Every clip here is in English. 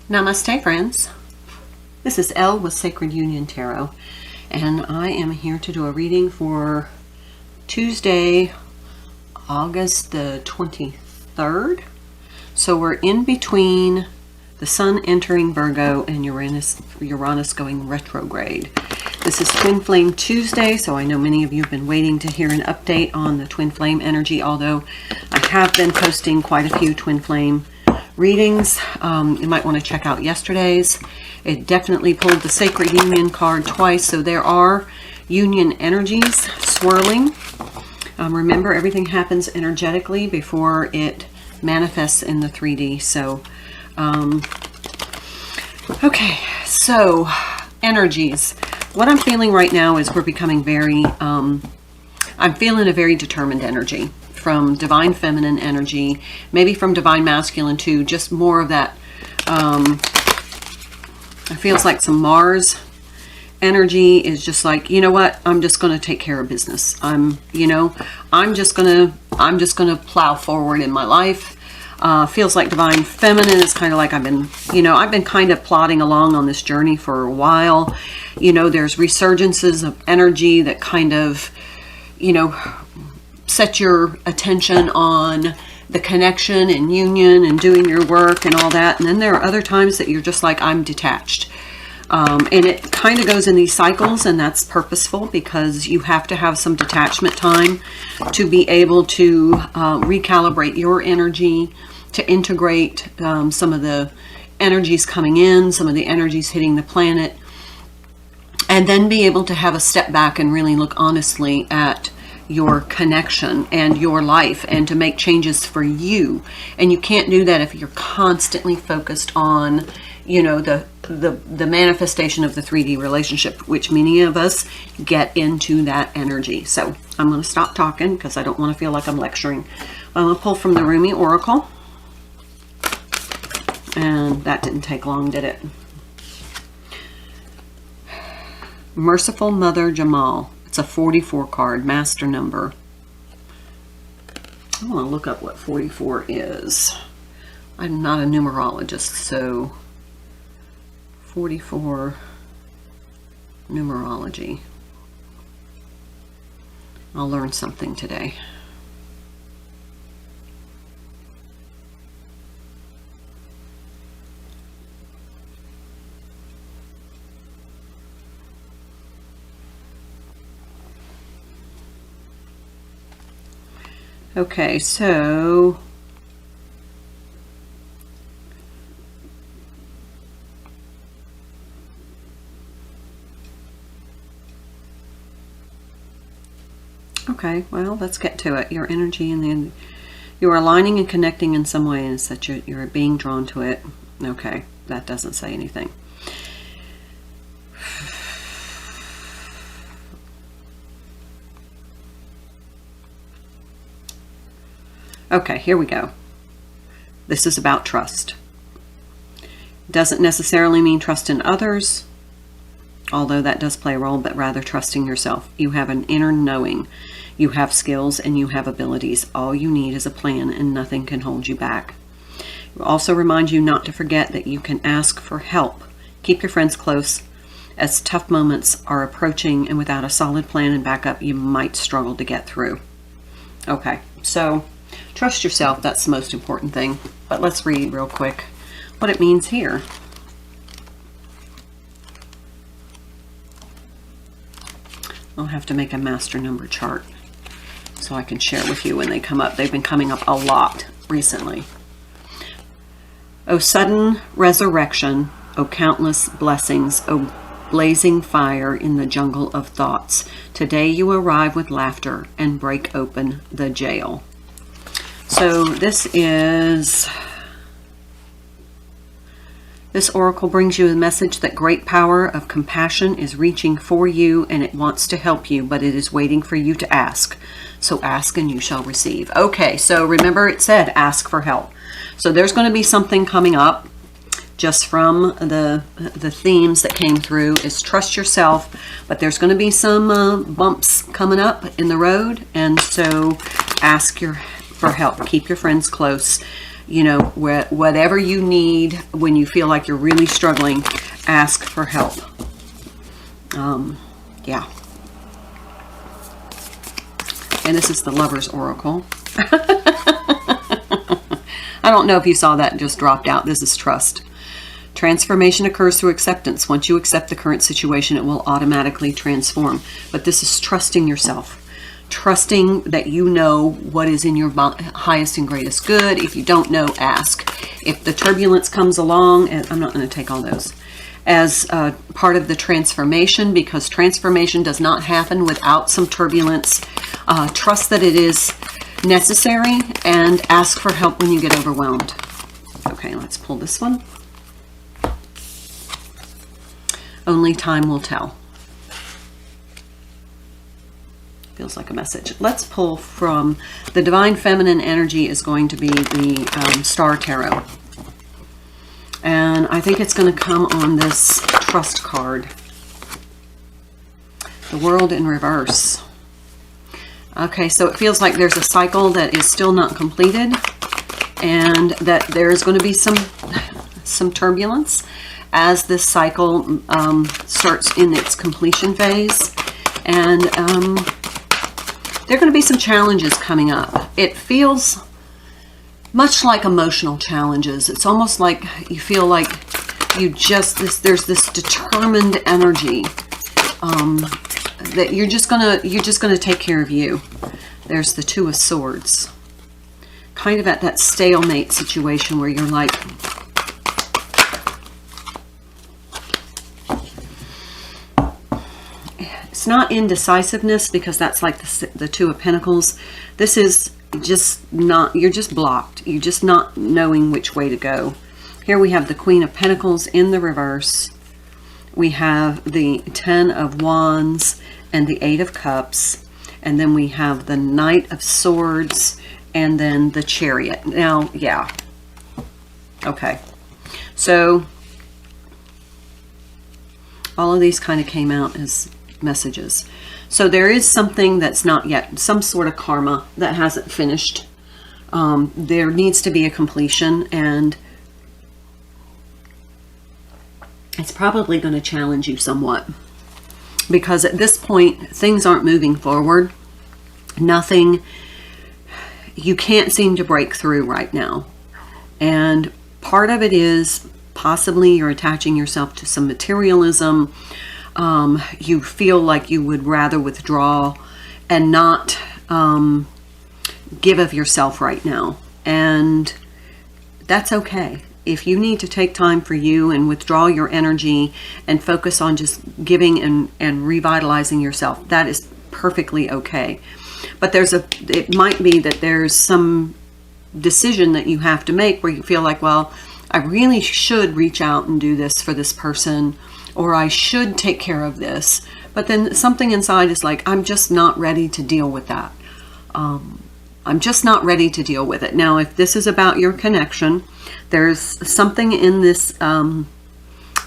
Namaste, friends. This is Elle with Sacred Union Tarot, and I am here to do a reading for Tuesday, August the 23rd. So we're in between the Sun entering Virgo and Uranus going retrograde. This is Twin Flame Tuesday, so I know many of you have been waiting to hear an update on the Twin Flame energy, although I have been posting quite a few Twin Flame readings. You might want to check out yesterday's. It definitely pulled the Sacred Union card twice, so there are union energies swirling. Remember, everything happens energetically before it manifests in the 3D. So, okay, so energies. What I'm feeling right now is we're becoming very, I'm feeling a very determined energy from Divine Feminine energy, maybe from Divine Masculine too, just more of that, it feels like some Mars energy is just like, you know what, I'm just going to take care of business. I'm just going to plow forward in my life. Feels like Divine Feminine is kind of like I've been kind of plodding along on this journey for a while. There's resurgences of energy that kind of, set your attention on the connection and union and doing your work and all that. And then there are other times that you're just like, I'm detached. And it kind of goes in these cycles, and that's purposeful because you have to have some detachment time to be able to recalibrate your energy, to integrate some of the energies coming in, some of the energies hitting the planet, and then be able to have a step back and really look honestly at your connection and your life and to make changes for you. And you can't do that if you're constantly focused on, the manifestation of the 3D relationship, which many of us get into that energy. So I'm going to stop talking because I don't want to feel like I'm lecturing. I'm going to pull from the Rumi Oracle. And that didn't take long, did it? Merciful Mother Jamal. It's a 44 card, master number. I want to look up what 44 is. I'm not a numerologist, so 44 numerology. I'll learn something today. Okay, so okay, well, let's get to it. Your energy and then you're aligning and connecting in some way, and such you're being drawn to it. Okay, that doesn't say anything. Okay, here we go. This is about trust. Doesn't necessarily mean trust in others, although that does play a role, but rather trusting yourself. You have an inner knowing. You have skills and you have abilities. All you need is a plan, and nothing can hold you back. It will also remind you not to forget that you can ask for help. Keep your friends close, as tough moments are approaching, and without a solid plan and backup, you might struggle to get through. Okay, so trust yourself, that's the most important thing. But let's read real quick what it means here. I'll have to make a master number chart so I can share with you when they come up. They've been coming up a lot recently. O sudden resurrection, O countless blessings, O blazing fire in the jungle of thoughts. Today you arrive with laughter and break open the jail. So this oracle brings you a message that great power of compassion is reaching for you, and it wants to help you, but it is waiting for you to ask. So ask and you shall receive. Okay, so remember it said ask for help. So there's going to be something coming up just from the themes that came through is trust yourself, but there's going to be some bumps coming up in the road, and so ask for help. Keep your friends close. You know, whatever you need when you feel like you're really struggling, ask for help. Yeah. And this is the Lover's Oracle. I don't know if you saw that just dropped out. This is trust. Transformation occurs through acceptance. Once you accept the current situation, it will automatically transform. But this is trusting yourself. Trusting that you know what is in your highest and greatest good. If you don't know, ask. If the turbulence comes along, and I'm not going to take all those, as part of the transformation, because transformation does not happen without some turbulence. Trust that it is necessary and ask for help when you get overwhelmed. Okay, let's pull this one. Only time will tell. Feels like a message. Let's pull from the Divine Feminine energy is going to be the Star Tarot. And I think it's going to come on this trust card. The World in reverse. Okay, so it feels like there's a cycle that is still not completed, and that there's going to be some turbulence as this cycle starts in its completion phase. And there are going to be some challenges coming up. It feels much like emotional challenges. It's almost like you feel like there's this determined energy that you're just gonna take care of you. There's the Two of Swords, kind of at that stalemate situation where you're like, it's not indecisiveness, because that's like the Two of Pentacles. This is just not, you're just blocked. You're just not knowing which way to go. Here we have the Queen of Pentacles in the reverse. We have the Ten of Wands and the Eight of Cups. And then we have the Knight of Swords and then the Chariot. Now, yeah. Okay. So, all of these kind of came out as messages. So there is something that's not yet, some sort of karma that hasn't finished. There needs to be a completion, and it's probably going to challenge you somewhat, because at this point things aren't moving forward. Nothing, you can't seem to break through right now. And part of it is possibly you're attaching yourself to some materialism. You feel like you would rather withdraw and not give of yourself right now. And that's okay. If you need to take time for you and withdraw your energy and focus on just giving and revitalizing yourself, that is perfectly okay. But it might be that there's some decision that you have to make where you feel like, well, I really should reach out and do this for this person, or I should take care of this. But then something inside is like, I'm just not ready to deal with that. I'm just not ready to deal with it. Now, if this is about your connection, there's something in this, in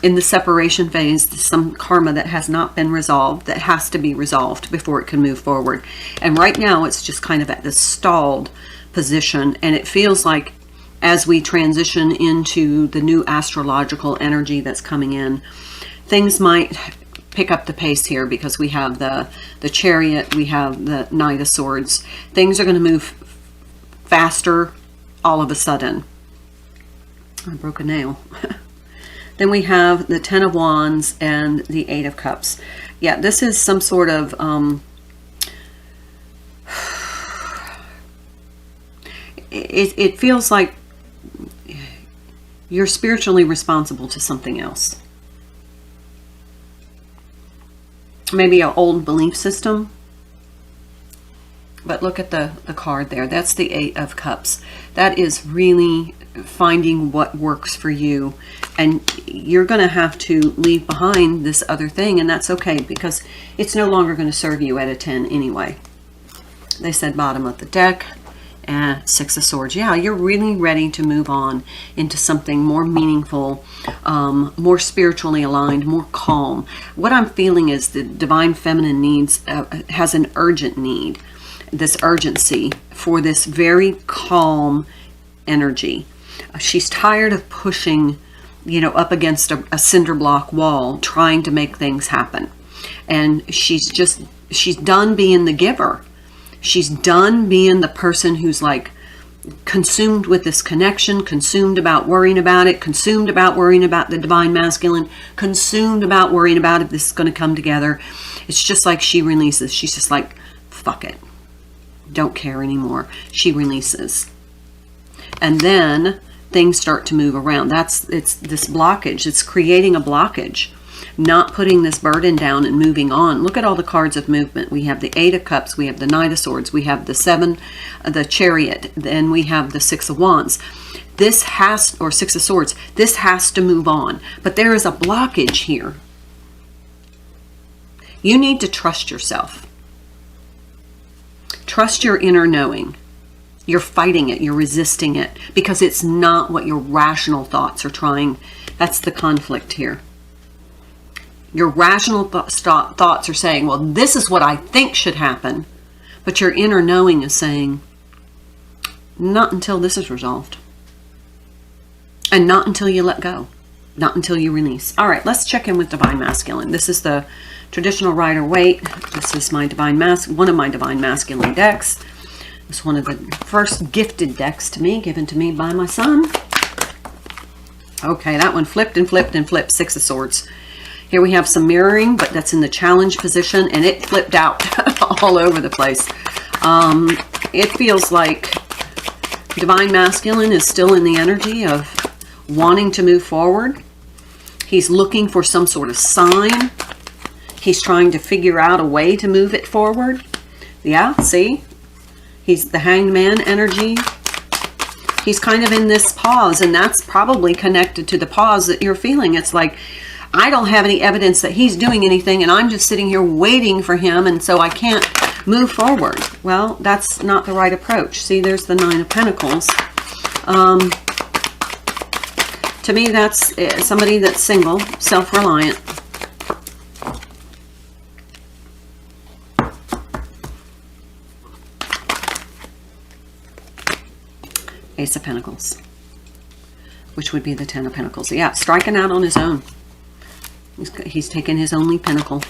the separation phase, some karma that has not been resolved, that has to be resolved before it can move forward. And right now, it's just kind of at this stalled position. And it feels like as we transition into the new astrological energy that's coming in, things might pick up the pace here, because we have the Chariot, we have the Knight of Swords. Things are going to move faster all of a sudden. I broke a nail. Then we have the Ten of Wands and the Eight of Cups. Yeah, this is some sort of it feels like you're spiritually responsible to something else. Maybe an old belief system. But look at the card there. That's the Eight of Cups. That is really finding what works for you. And you're going to have to leave behind this other thing. And that's okay, because it's no longer going to serve you at a 10 anyway. They said bottom of the deck. Six of Swords. Yeah, you're really ready to move on into something more meaningful, more spiritually aligned, more calm. What I'm feeling is the Divine Feminine has an urgent need, this urgency for this very calm energy. She's tired of pushing, up against a cinder block wall, trying to make things happen. And she's done being the giver. She's done being the person who's like consumed with this connection, consumed about worrying about it, consumed about worrying about the divine masculine, consumed about worrying about if this is going to come together. It's just like she releases. She's just like, fuck it. Don't care anymore. She releases. And then things start to move around. It's this blockage. It's creating a blockage. Not putting this burden down and moving on. Look at all the cards of movement. We have the 8 of Cups, we have the Knight of Swords, we have the 7, the Chariot, then we have the 6 of Wands. Or 6 of Swords, this has to move on. But there is a blockage here. You need to trust yourself. Trust your inner knowing. You're fighting it, you're resisting it, because it's not what your rational thoughts are trying. That's the conflict here. Your rational thoughts are saying, well, this is what I think should happen. But your inner knowing is saying, not until this is resolved. And not until you let go. Not until you release. All right, let's check in with Divine Masculine. This is the traditional Rider-Waite. This is my one of my Divine Masculine decks. It's one of the first gifted decks to me, given to me by my son. Okay, that one flipped and flipped and flipped. 6 of Swords. Here we have some mirroring, but that's in the challenge position, and it flipped out all over the place. It feels like Divine Masculine is still in the energy of wanting to move forward. He's looking for some sort of sign. He's trying to figure out a way to move it forward. Yeah, see? He's the Hanged Man energy. He's kind of in this pause, and that's probably connected to the pause that you're feeling. It's like, I don't have any evidence that he's doing anything, and I'm just sitting here waiting for him, and so I can't move forward. Well, that's not the right approach. See, there's the 9 of Pentacles. To me, that's somebody that's single, self-reliant. Ace of Pentacles, which would be the 10 of Pentacles. Yeah, striking out on his own. He's taken his only pinnacle.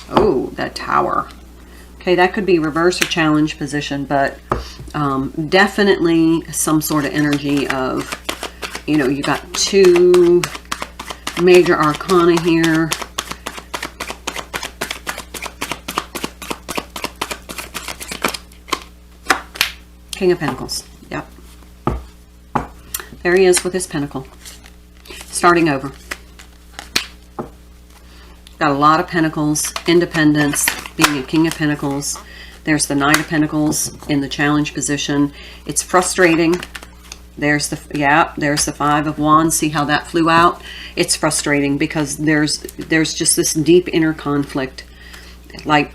Oh, that Tower. Okay, that could be reverse or challenge position, but definitely some sort of energy of, you got 2 major arcana here. King of Pentacles. Yep. There he is with his pentacle. Starting over. Got a lot of Pentacles, independence, being a King of Pentacles. There's the Knight of Pentacles in the challenge position. It's frustrating. There's the 5 of Wands. See how that flew out? It's frustrating because there's just this deep inner conflict. Like,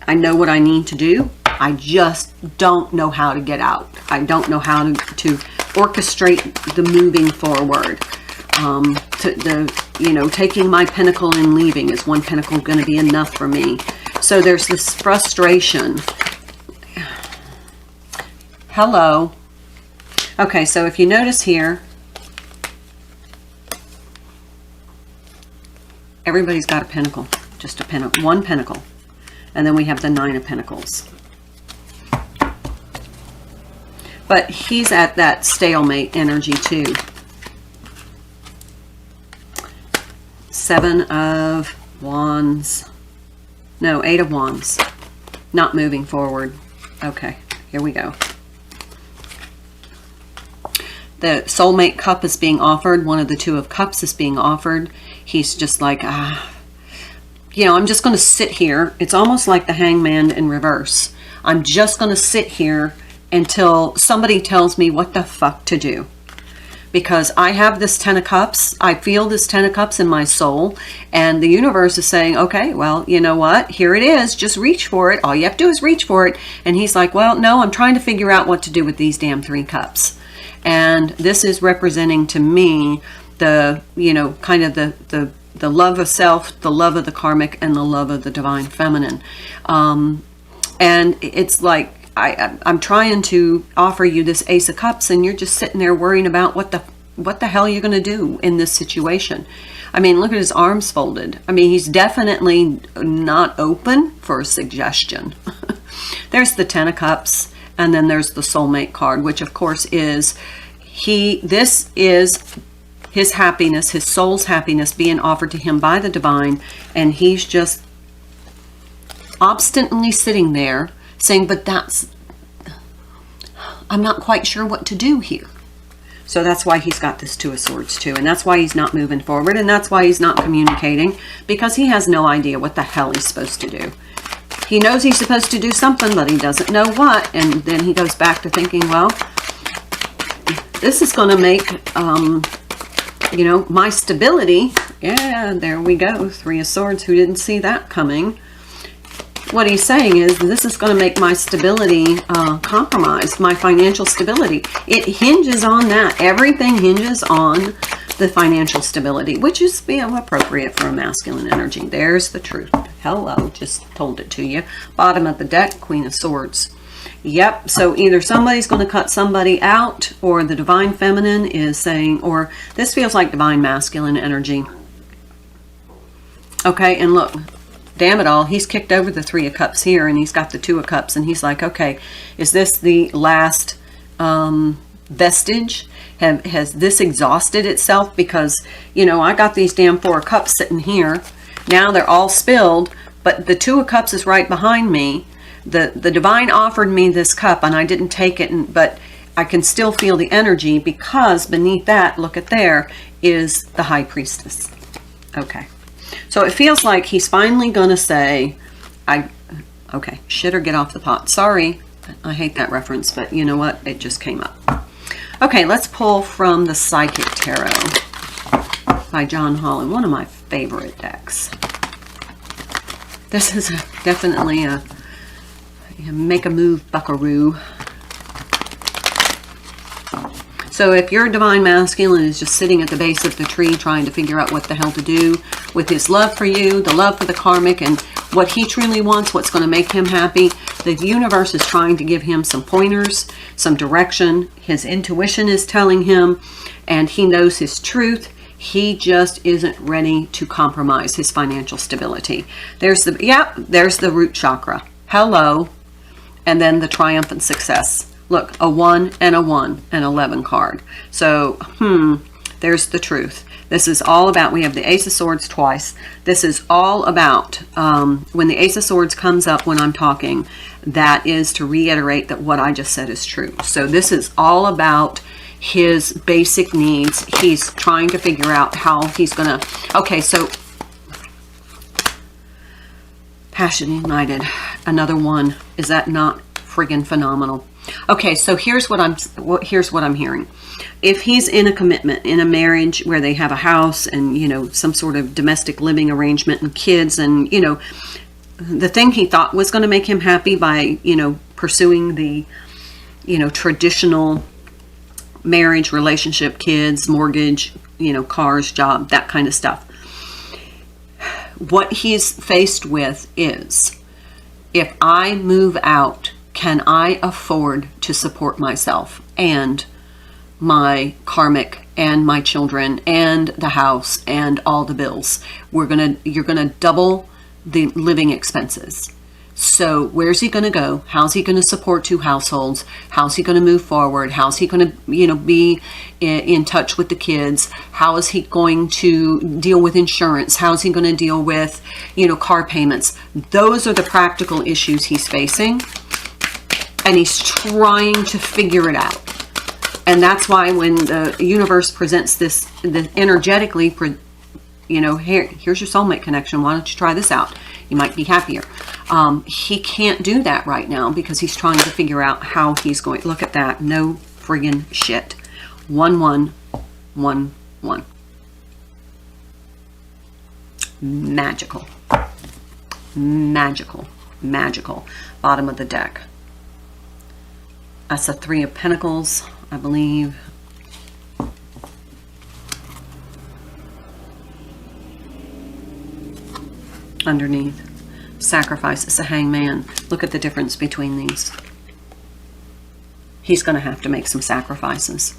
I know what I need to do. I just don't know how to get out. I don't know how to orchestrate the moving forward. Taking my pentacle and leaving. Is one pentacle going to be enough for me? So there's this frustration. Hello. Okay, so if you notice here, everybody's got a pentacle. Just one pentacle. And then we have the 9 of Pentacles. But he's at that stalemate energy too. 7 of Wands. No, 8 of Wands. Not moving forward. Okay, here we go. The soulmate cup is being offered. One of the 2 of Cups is being offered. He's just like, I'm just going to sit here. It's almost like the Hangman in reverse. I'm just going to sit here until somebody tells me what the fuck to do. Because I have this 10 of Cups. I feel this 10 of Cups in my soul. And the universe is saying, okay, well, you know what? Here it is. Just reach for it. All you have to do is reach for it. And he's like, well, no, I'm trying to figure out what to do with these damn 3 cups. And this is representing to me the, kind of the love of self, the love of the karmic, and the love of the divine feminine. And it's like, I'm trying to offer you this Ace of Cups, and you're just sitting there worrying about what the hell you're going to do in this situation. I mean, look at his arms folded. I mean, he's definitely not open for a suggestion. There's the Ten of Cups, and then there's the Soulmate card, which of course is this is his happiness, his soul's happiness being offered to him by the divine, and he's just obstinately sitting there saying, but I'm not quite sure what to do here. So that's why he's got this Two of Swords too, and that's why he's not moving forward, and that's why he's not communicating, because he has no idea what the hell he's supposed to do. He knows he's supposed to do something, but he doesn't know what, and then he goes back to thinking, well, this is going to make, you know, my stability. Yeah, there we go. Three of Swords. Who didn't see that coming? What he's saying is, this is going to make my stability compromised, my financial stability. It hinges on that. Everything hinges on the financial stability, which is, you know, appropriate for a masculine energy. There's the truth. Hello, just told it to you. Bottom of the deck, Queen of Swords. Yep, so either somebody's going to cut somebody out, or the Divine Feminine is saying, or this feels like Divine Masculine energy. Okay, and look, damn it all, he's kicked over the Three of Cups here, and he's got the Two of Cups, and he's like, okay, is this the last vestige? Has this exhausted itself? Because, you know, I got these damn Four of Cups sitting here. Now they're all spilled, but the Two of Cups is right behind me. The divine offered me this cup, and I didn't take it, but I can still feel the energy, because beneath that, look at there, is the High Priestess. Okay. So it feels like he's finally going to say, okay, shit or get off the pot. Sorry, I hate that reference, but you know what? It just came up. Okay, let's pull from the Psychic Tarot by John Holland, one of my favorite decks. This is definitely a make a move, buckaroo. So if your Divine Masculine is just sitting at the base of the tree trying to figure out what the hell to do with his love for you, the love for the karmic, and what he truly wants, what's going to make him happy, the universe is trying to give him some pointers, some direction. His intuition is telling him, and he knows his truth. He just isn't ready to compromise his financial stability. There's the root chakra. Hello. And then the triumphant success. Look, a 1 and a 1, an 11 card. So, there's the truth. This is all about, we have the Ace of Swords twice. This is all about, when the Ace of Swords comes up when I'm talking, that is to reiterate that what I just said is true. So this is all about his basic needs. He's trying to figure out how he's going to, okay, so Passion Ignited, another one. Is that not friggin' phenomenal? Okay, so here's what I'm hearing. If he's in a commitment, in a marriage where they have a house and, you know, some sort of domestic living arrangement and kids, and, you know, the thing he thought was going to make him happy by, you know, pursuing the, you know, traditional marriage, relationship, kids, mortgage, you know, cars, job, that kind of stuff. What he's faced with is, if I move out, can I afford to support myself and my karmic and my children and the house and all the bills? You're gonna double the living expenses. So where's he going to go? How's he going to support 2 households? How's he going to move forward? How's he going to, you know, be in touch with the kids? How is he going to deal with insurance? How's he going to deal with, you know, car payments? Those are the practical issues he's facing, and he's trying to figure it out. And that's why when the universe presents this, energetically, you know, here's your soulmate connection. Why don't you try this out? You might be happier. He can't do that right now because he's trying to figure out how he's going. Look at that. No friggin' shit. 1, 1, 1, 1. Magical. Magical. Magical. Bottom of the deck. That's a 3 of Pentacles, I believe. Underneath. Sacrifice is a Hangman. Look at the difference between these. he's going to have to make some sacrifices.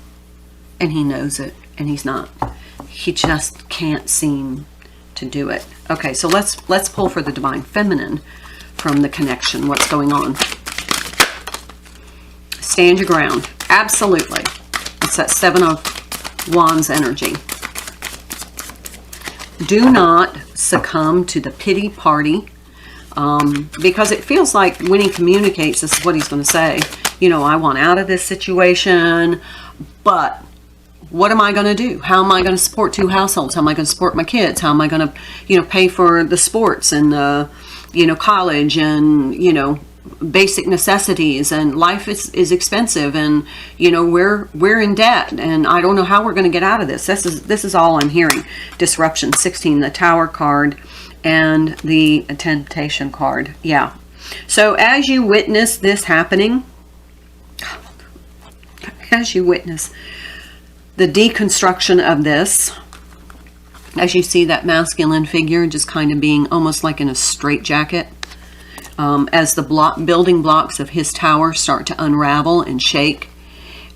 And he knows it, and he just can't seem to do it. Okay, so let's pull for the Divine Feminine from the connection. What's going on? Stand your ground. Absolutely. It's that Seven of Wands energy. Do not succumb to the pity party, because it feels like when he communicates, this is what he's going to say. You know, I want out of this situation, but what am I going to do? How am I going to support 2 households? How am I going to support my kids? How am I going to, you know, pay for the sports and the, you know, college and, you know, basic necessities, and life is expensive, and you know, we're in debt, and I don't know how we're going to get out of this. This is all I'm hearing. Disruption. 16, the Tower card and the Temptation card. Yeah. So as you witness this happening, as you witness the deconstruction of this, as you see that masculine figure just kind of being almost like in a straitjacket, as the building blocks of his tower start to unravel and shake,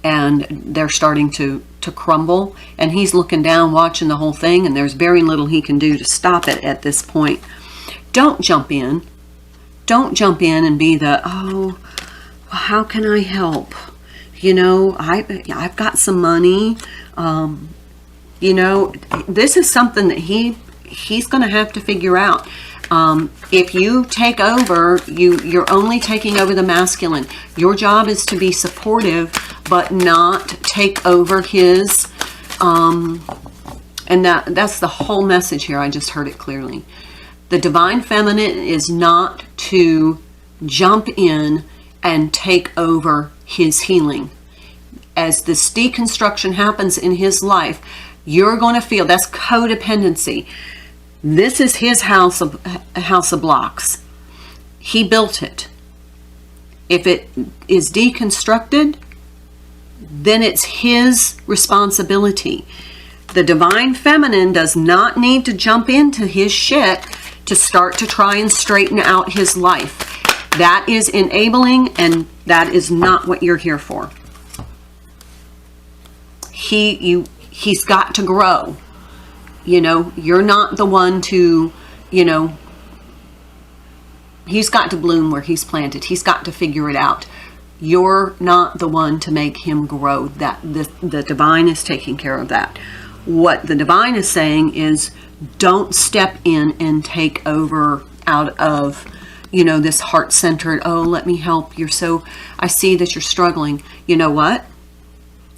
and they're starting to crumble, and he's looking down watching the whole thing, and there's very little he can do to stop it at this point. Don't jump in. Don't jump in and be the, oh, how can I help? You know, I've got some money. You know, this is something that he's going to have to figure out. If you take over, you're only taking over the masculine. Your job is to be supportive, but not take over his, and that's the whole message here. I just heard it clearly. The Divine Feminine is not to jump in and take over his healing. As this deconstruction happens in his life, you're going to feel that's codependency. This is his house of blocks. He built it. If it is deconstructed, then it's his responsibility. The Divine Feminine does not need to jump into his shit to start to try and straighten out his life. That is enabling, and that is not what you're here for. He's got to grow. You know, you're not the one to, you know, he's got to bloom where he's planted. He's got to figure it out. You're not the one to make him grow. That the divine is taking care of that. What the divine is saying is, don't step in and take over out of, you know, this heart-centered, oh, let me help. I see that you're struggling. You know what?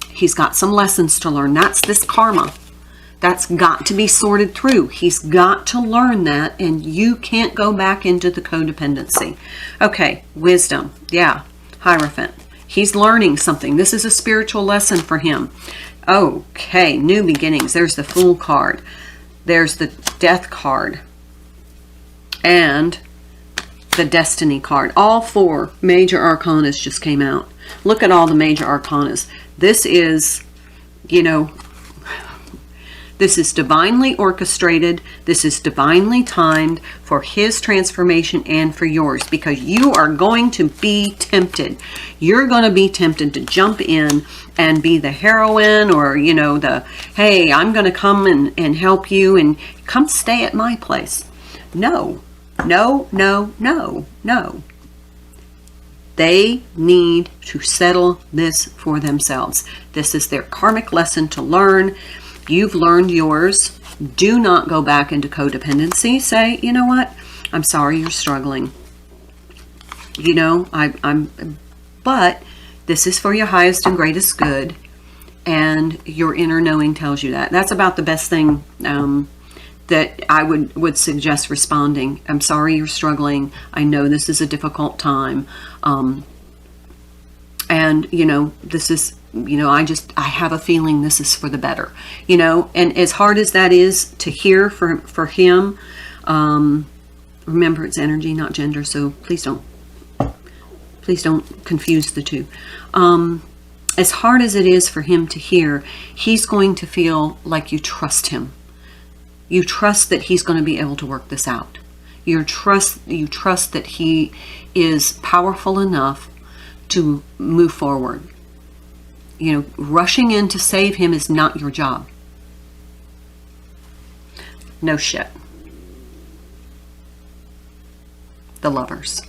He's got some lessons to learn. That's this karma. That's got to be sorted through. He's got to learn that, and you can't go back into the codependency. Okay, wisdom. Yeah, Hierophant. He's learning something. This is a spiritual lesson for him. Okay, new beginnings. There's the Fool card. There's the Death card. And the Destiny card. All 4 major arcanas just came out. Look at all the major arcanas. This is, you know, this is divinely orchestrated. This is divinely timed for his transformation and for yours, because you are going to be tempted. You're going to be tempted to jump in and be the heroine, or, you know, the, hey, I'm going to come and help you and come stay at my place. No, no, no, no, no. They need to settle this for themselves. This is their karmic lesson to learn. You've learned yours. Do not go back into codependency. Say, you know what? I'm sorry you're struggling. You know, but this is for your highest and greatest good. And your inner knowing tells you that. That's about the best thing that I would suggest responding. I'm sorry you're struggling. I know this is a difficult time. And, you know, this is, you know, I have a feeling this is for the better, you know, and as hard as that is to hear for him, remember it's energy, not gender. So please don't confuse the two. As hard as it is for him to hear, he's going to feel like you trust him. You trust that he's going to be able to work this out. You trust that he is powerful enough to move forward. you know, rushing in to save him is not your job. No shit. The Lovers.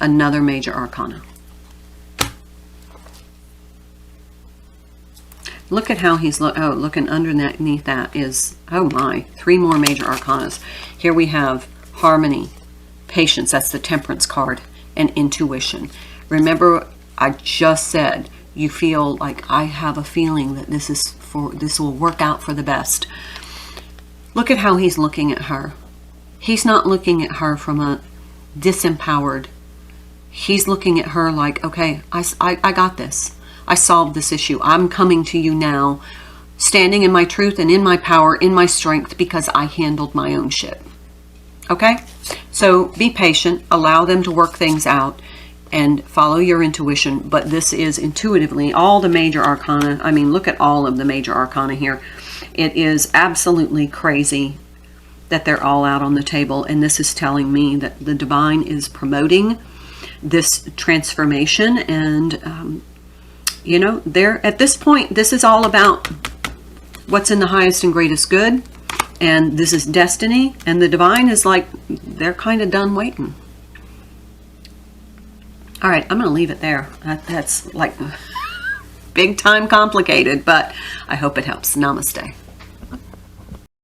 Another major arcana. Look at how he's looking underneath that is, oh my, 3 more major arcanas. Here we have harmony, patience, that's the Temperance card, and intuition. Remember, I just said you feel like, I have a feeling that this will work out for the best. Look at how he's looking at her. He's not looking at her from a disempowered. He's looking at her like, okay, I got this. I solved this issue. I'm coming to you now, standing in my truth and in my power, in my strength, because I handled my own shit. Okay? So be patient, allow them to work things out, and follow your intuition. But this is intuitively all the major arcana. I mean, look at all of the major arcana here. It is absolutely crazy that they're all out on the table. And this is telling me that the divine is promoting this transformation. And, you know, they're at this point, this is all about what's in the highest and greatest good. And this is destiny. And the divine is like, they're kind of done waiting. All right, I'm going to leave it there. That's like big time complicated, but I hope it helps. Namaste.